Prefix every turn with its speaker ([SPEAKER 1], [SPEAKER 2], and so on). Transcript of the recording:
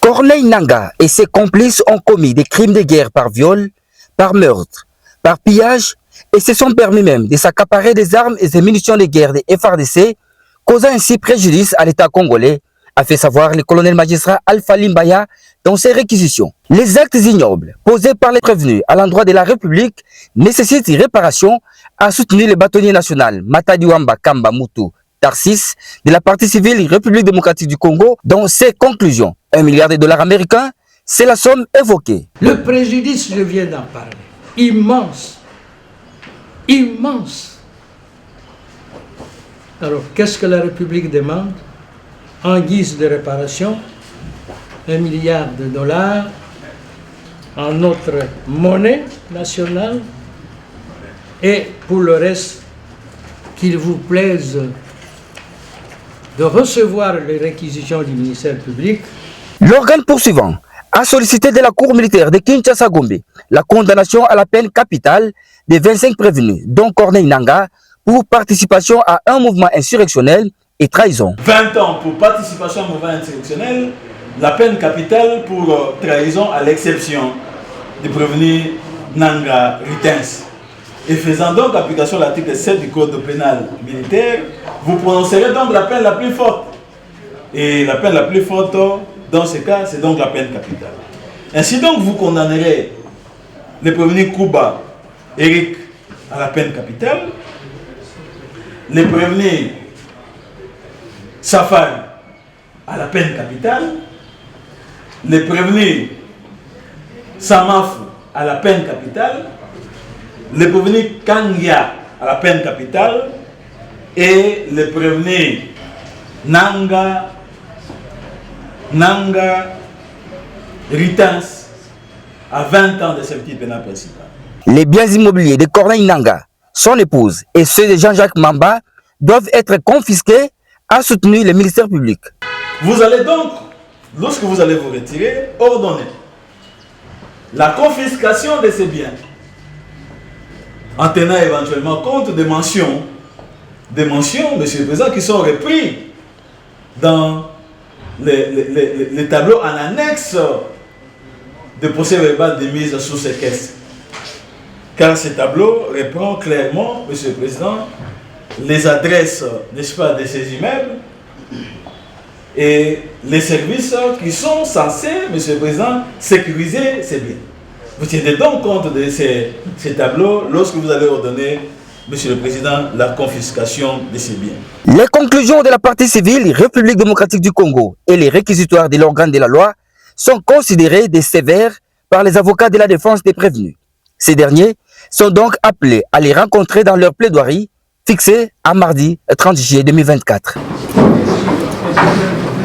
[SPEAKER 1] Corneille Nangaa et ses complices ont commis des crimes de guerre par viol, par meurtre, par pillage et se sont permis même de s'accaparer des armes et des munitions de guerre des FARDC, causant ainsi préjudice à l'État congolais, a fait savoir le colonel magistrat Alpha Limbaya dans ses réquisitions. Les actes ignobles posés par les prévenus à l'endroit de la République nécessitent réparation, a soutenu le bâtonnier national Matadiwamba Kamba Moutou Tarsis de la partie civile République démocratique du Congo dans ses conclusions. $1 milliard américains, c'est la somme évoquée.
[SPEAKER 2] Le préjudice, je viens d'en parler, immense, immense. Alors, qu'est-ce que la République demande en guise de réparation? $1 milliard en notre monnaie nationale, et pour le reste, qu'il vous plaise de recevoir les réquisitions du ministère public.
[SPEAKER 1] L'organe poursuivant a sollicité de la Cour militaire de Kinshasa-Gombe la condamnation à la peine capitale des 25 prévenus, dont Corneille Nangaa, pour participation à un mouvement insurrectionnel et trahison.
[SPEAKER 3] 20 ans pour participation à un mouvement insurrectionnel, la peine capitale pour trahison à l'exception du prévenu Nangaa Ritens. Et faisant donc application à l'article 7 du Code pénal militaire, vous prononcerez donc la peine la plus forte. Et la peine la plus forte, dans ce cas, c'est donc la peine capitale. Ainsi donc, vous condamnerez le prévenu Kouba Eric à la peine capitale, le prévenu Safari à la peine capitale, le prévenu Samafou à la peine capitale, le prévenu Kangia à la peine capitale et le prévenu Nangaa Ritens à 20 ans de servitude pénale principale.
[SPEAKER 1] Les biens immobiliers de Corneille Nangaa, son épouse et ceux de Jean-Jacques Mamba doivent être confisqués, a soutenu le ministère public.
[SPEAKER 3] Vous allez donc, lorsque vous allez vous retirer, ordonner la confiscation de ces biens en tenant éventuellement compte des mentions, Monsieur le Président, qui sont repris dans les tableaux en annexe de procès-verbal de mise sous séquestre. Car ces tableaux reprend clairement, Monsieur le Président, les adresses, n'est-ce pas, de ces immeubles et les services qui sont censés, Monsieur le Président, sécuriser ces biens. Vous tiendrez donc compte de ces tableaux lorsque vous allez ordonner, Monsieur le Président, la confiscation de ces biens.
[SPEAKER 1] Les conclusions de la partie civile République démocratique du Congo et les réquisitoires de l'organe de la loi sont considérés des sévères par les avocats de la défense des prévenus. Ces derniers sont donc appelés à les rencontrer dans leur plaidoirie fixée à mardi 30 juillet 2024.